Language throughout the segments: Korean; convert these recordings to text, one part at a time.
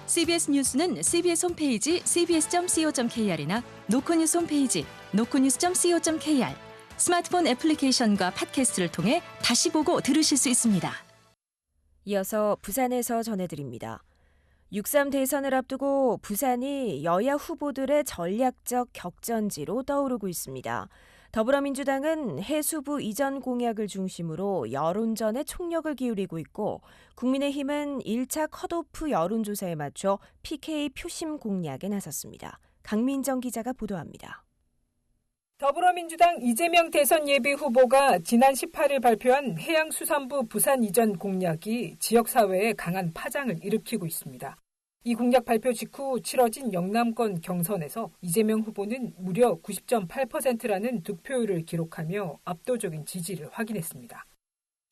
CBS 뉴스는 CBS 홈페이지 cbs.co.kr이나 노컷뉴스 홈페이지 노컷뉴스.co.kr, 스마트폰 애플리케이션과 팟캐스트를 통해 다시 보고 들으실 수 있습니다. 이어서 부산에서 전해드립니다. 6.3 대선을 앞두고 부산이 여야 후보들의 전략적 격전지로 떠오르고 있습니다. 더불어민주당은 해수부 이전 공약을 중심으로 여론전에 총력을 기울이고 있고, 국민의힘은 1차 컷오프 여론조사에 맞춰 PK 표심 공략에 나섰습니다. 강민정 기자가 보도합니다. 더불어민주당 이재명 대선 예비 후보가 지난 18일 발표한 해양수산부 부산 이전 공약이 지역사회에 강한 파장을 일으키고 있습니다. 이 공약 발표 직후 치러진 영남권 경선에서 이재명 후보는 무려 90.8%라는 득표율을 기록하며 압도적인 지지를 확인했습니다.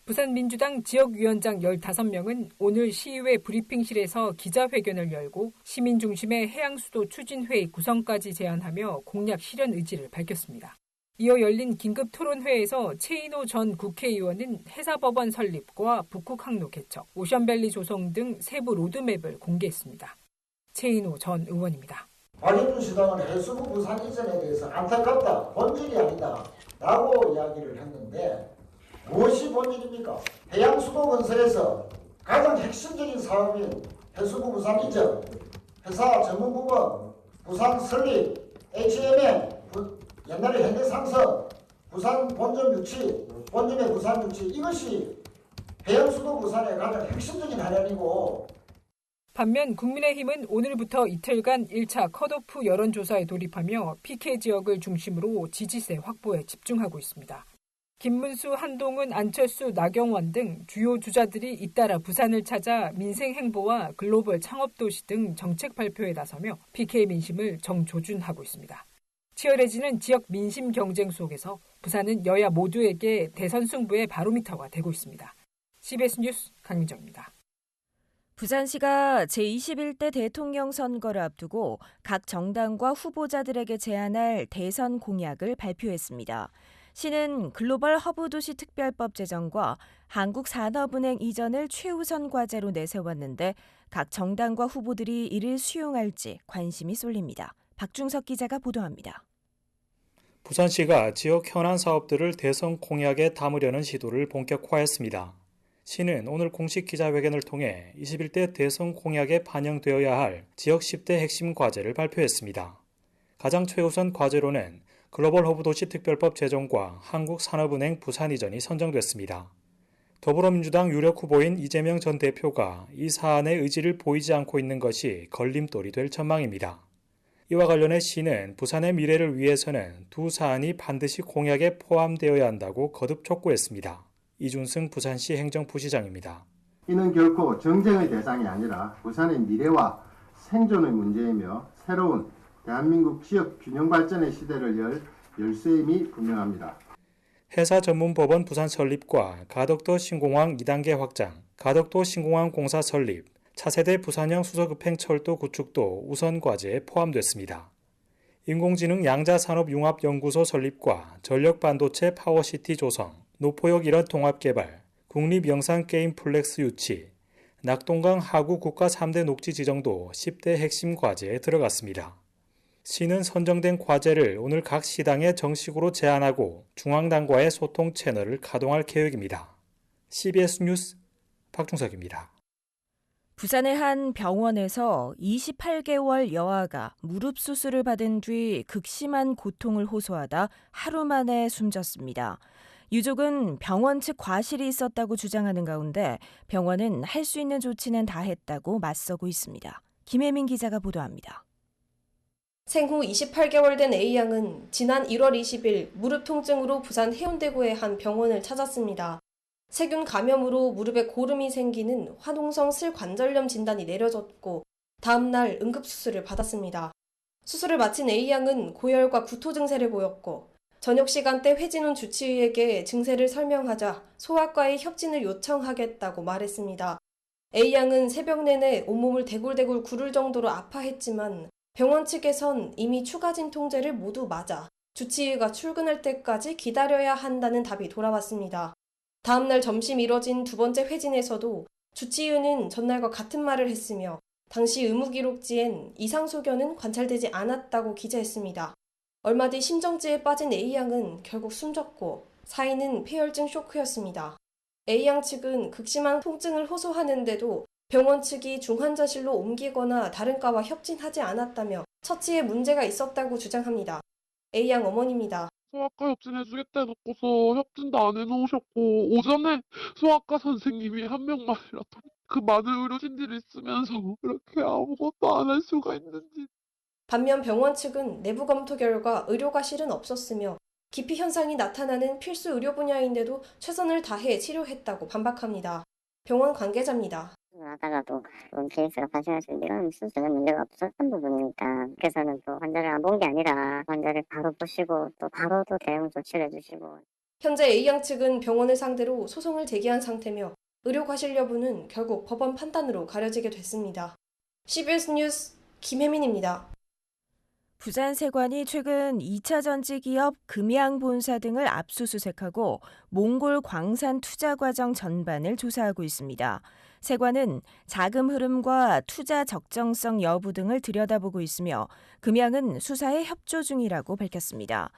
부산민주당 지역위원장 15명은 오늘 시의회 브리핑실에서 기자회견을 열고 시민 중심의 해양수도 추진회의 구성까지 제안하며 공약 실현 의지를 밝혔습니다. 이어 열린 긴급 토론회에서 최인호 전 국회의원은 해사법원 설립과 북극 항로 개척, 오션밸리 조성 등 세부 로드맵을 공개했습니다. 최인호 전 의원입니다. 박영준 시장은 해수부 부산 이전에 대해서 안타깝다, 본질이 아니다 라고 이야기를 했는데 무엇이 본질입니까? 해양수도 건설에서 가장 핵심적인 사업인 해수부 부산 이전, 회사 전문부문, 부산 설립, HMM, 옛날에 현대상선, 부산 본점 유치, 본점의 부산 유치, 이것이 해양수도 부산의 가장 핵심적인 한안이고, 반면 국민의힘은 오늘부터 이틀간 1차 컷오프 여론조사에 돌입하며 PK 지역을 중심으로 지지세 확보에 집중하고 있습니다. 김문수, 한동훈, 안철수, 나경원 등 주요 주자들이 잇따라 부산을 찾아 민생 행보와 글로벌 창업도시 등 정책 발표에 나서며 PK 민심을 정조준하고 있습니다. 치열해지는 지역 민심 경쟁 속에서 부산은 여야 모두에게 대선 승부의 바로미터가 되고 있습니다. CBS 뉴스 강민정입니다. 부산시가 제21대 대통령 선거를 앞두고 각 정당과 후보자들에게 제안할 대선 공약을 발표했습니다. 시는 글로벌 허브 도시 특별법 제정과 한국산업은행 이전을 최우선 과제로 내세웠는데 각 정당과 후보들이 이를 수용할지 관심이 쏠립니다. 박중석 기자가 보도합니다. 부산시가 지역 현안 사업들을 대선 공약에 담으려는 시도를 본격화했습니다. 시는 오늘 공식 기자회견을 통해 21대 대선 공약에 반영되어야 할 지역 10대 핵심 과제를 발표했습니다. 가장 최우선 과제로는 글로벌 허브 도시 특별법 제정과 한국산업은행 부산 이전이 선정됐습니다. 더불어민주당 유력 후보인 이재명 전 대표가 이 사안에 의지를 보이지 않고 있는 것이 걸림돌이 될 전망입니다. 이와 관련해 시는 부산의 미래를 위해서는 두 사안이 반드시 공약에 포함되어야 한다고 거듭 촉구했습니다. 이준승 부산시 행정부시장입니다. 이는 결코 정쟁의 대상이 아니라 부산의 미래와 생존의 문제이며 새로운 대한민국 지역 균형 발전의 시대를 열 열쇠임이 분명합니다. 해사 전문법원 부산 설립과 가덕도 신공항 2단계 확장, 가덕도 신공항 공사 설립, 차세대 부산형 수서급행철도 구축도 우선 과제에 포함됐습니다. 인공지능 양자산업융합연구소 설립과 전력반도체 파워시티 조성, 노포역 일원 통합개발, 국립영상게임플렉스 유치, 낙동강 하구 국가 3대 녹지 지정도 10대 핵심 과제에 들어갔습니다. 시는 선정된 과제를 오늘 각 시당에 정식으로 제안하고 중앙당과의 소통 채널을 가동할 계획입니다. CBS 뉴스 박중석입니다. 부산의 한 병원에서 28개월 여아가 무릎 수술을 받은 뒤 극심한 고통을 호소하다 하루 만에 숨졌습니다. 유족은 병원 측 과실이 있었다고 주장하는 가운데 병원은 할 수 있는 조치는 다 했다고 맞서고 있습니다. 김혜민 기자가 보도합니다. 생후 28개월 된 A양은 지난 1월 20일 무릎 통증으로 부산 해운대구의 한 병원을 찾았습니다. 세균 감염으로 무릎에 고름이 생기는 화동성 슬관절염 진단이 내려졌고 다음 날 응급수술을 받았습니다. 수술을 마친 A양은 고열과 구토 증세를 보였고 저녁 시간대 회진훈 주치의에게 증세를 설명하자 소아과에 협진을 요청하겠다고 말했습니다. A양은 새벽 내내 온몸을 대굴대굴 구를 정도로 아파했지만 병원 측에선 이미 추가 진통제를 모두 맞아 주치의가 출근할 때까지 기다려야 한다는 답이 돌아왔습니다. 다음 날 점심 이뤄진 두 번째 회진에서도 주치의는 전날과 같은 말을 했으며 당시 의무기록지엔 이상 소견은 관찰되지 않았다고 기재했습니다. 얼마 뒤 심정지에 빠진 A양은 결국 숨졌고 사인은 폐혈증 쇼크였습니다. A양 측은 극심한 통증을 호소하는데도 병원 측이 중환자실로 옮기거나 다른 과와 협진하지 않았다며 처치에 문제가 있었다고 주장합니다. A양 어머니입니다. 소아과 협진해주겠다 해놓고서 협진도 안 해놓으셨고 오전에 소아과 선생님이 한 명만이라도 그 많은 의료진들이 있으면서 그렇게 아무것도 안 할 수가 있는지. 반면 병원 측은 내부 검토 결과 의료가 실은 없었으며 기피 현상이 나타나는 필수 의료 분야인데도 최선을 다해 치료했다고 반박합니다. 병원 관계자입니다. 하다가도 그런 케이스가 발생할 수 있는 이런 수술에 문제가 없었던 부분이니까 그래서는 또 환자를 안 본 게 아니라 환자를 바로 보시고 또 바로 또 대응 조치를 해주시고. 현재 A양 측은 병원을 상대로 소송을 제기한 상태며 의료 과실 여부는 결국 법원 판단으로 가려지게 됐습니다. CBS 뉴스 김혜민입니다. 부산세관이 최근 2차 전지 기업 금양본사 등을 압수수색하고 몽골 광산 투자 과정 전반을 조사하고 있습니다. 세관은 자금 흐름과 투자 적정성 여부 등을 들여다보고 있으며 금양은 수사에 협조 중이라고 밝혔습니다.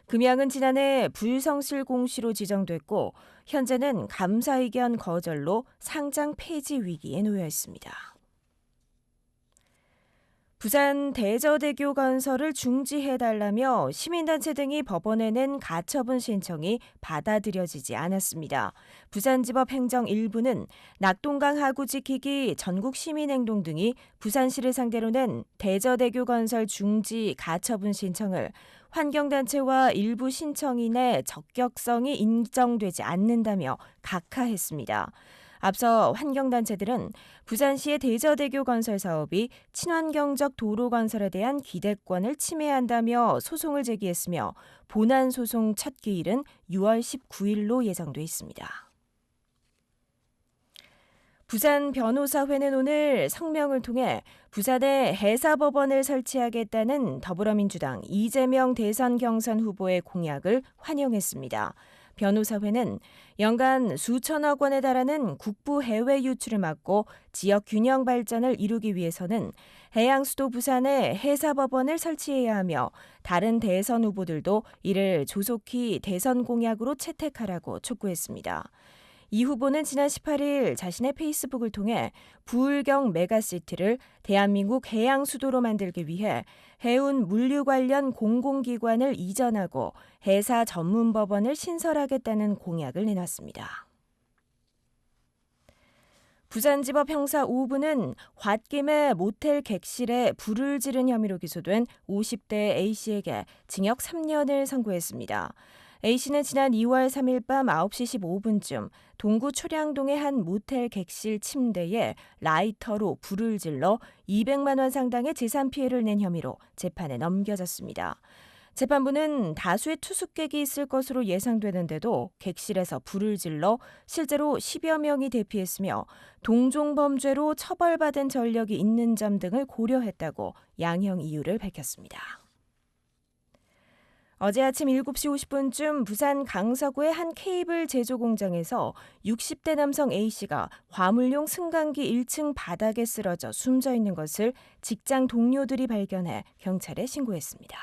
금양은 지난해 불성실 공시로 지정됐고 현재는 감사 의견 거절로 상장 폐지 위기에 놓여 있습니다. 부산 대저대교 건설을 중지해달라며 시민단체 등이 법원에 낸 가처분 신청이 받아들여지지 않았습니다. 부산지법 행정 1부는 낙동강 하구 지키기 전국시민행동 등이 부산시를 상대로 낸 대저대교 건설 중지 가처분 신청을 환경단체와 일부 신청인의 적격성이 인정되지 않는다며 각하했습니다. 앞서 환경단체들은 부산시의 대저대교 건설 사업이 친환경적 도로 건설에 대한 기대권을 침해한다며 소송을 제기했으며 본안 소송 첫 기일은 6월 19일로 예정돼 있습니다. 부산 변호사회는 오늘 성명을 통해 부산에 해사법원을 설치하겠다는 더불어민주당 이재명 대선 경선 후보의 공약을 환영했습니다. 변호사회는 연간 수천억 원에 달하는 국부 해외 유출을 막고 지역 균형 발전을 이루기 위해서는 해양 수도 부산에 해사법원을 설치해야 하며 다른 대선 후보들도 이를 조속히 대선 공약으로 채택하라고 촉구했습니다. 이 후보는 지난 18일 자신의 페이스북을 통해 부울경 메가시티를 대한민국 해양 수도로 만들기 위해 해운 물류 관련 공공기관을 이전하고 해사 전문법원을 신설하겠다는 공약을 내놨습니다. 부산지법 형사 5부는 홧김에 모텔 객실에 불을 지른 혐의로 기소된 50대 A씨에게 징역 3년을 선고했습니다. A씨는 지난 2월 3일 밤 9시 15분쯤 동구 초량동의 한 모텔 객실 침대에 라이터로 불을 질러 200만 원 상당의 재산 피해를 낸 혐의로 재판에 넘겨졌습니다. 재판부는 다수의 투숙객이 있을 것으로 예상되는데도 객실에서 불을 질러 실제로 10여 명이 대피했으며 동종범죄로 처벌받은 전력이 있는 점 등을 고려했다고 양형 이유를 밝혔습니다. 어제 아침 7시 50분쯤 부산 강서구의 한 케이블 제조 공장에서 60대 남성 A씨가 화물용 승강기 1층 바닥에 쓰러져 숨져 있는 것을 직장 동료들이 발견해 경찰에 신고했습니다.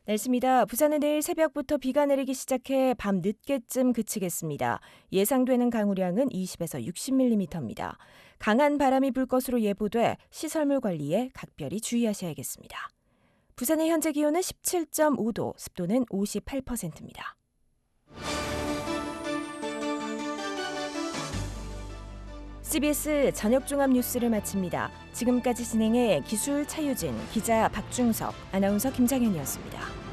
날씨입니다. 부산은 내일 새벽부터 비가 내리기 시작해 밤 늦게쯤 그치겠습니다. 예상되는 강우량은 20에서 60mm입니다. 강한 바람이 불 것으로 예보돼 시설물 관리에 각별히 주의하셔야겠습니다. 부산의 현재 기온은 17.5도, 습도는 58%입니다. CBS 저녁 종합 뉴스를 마칩니다. 지금까지 진행해 기술 차유진, 기자 박중석, 아나운서 김장현이었습니다.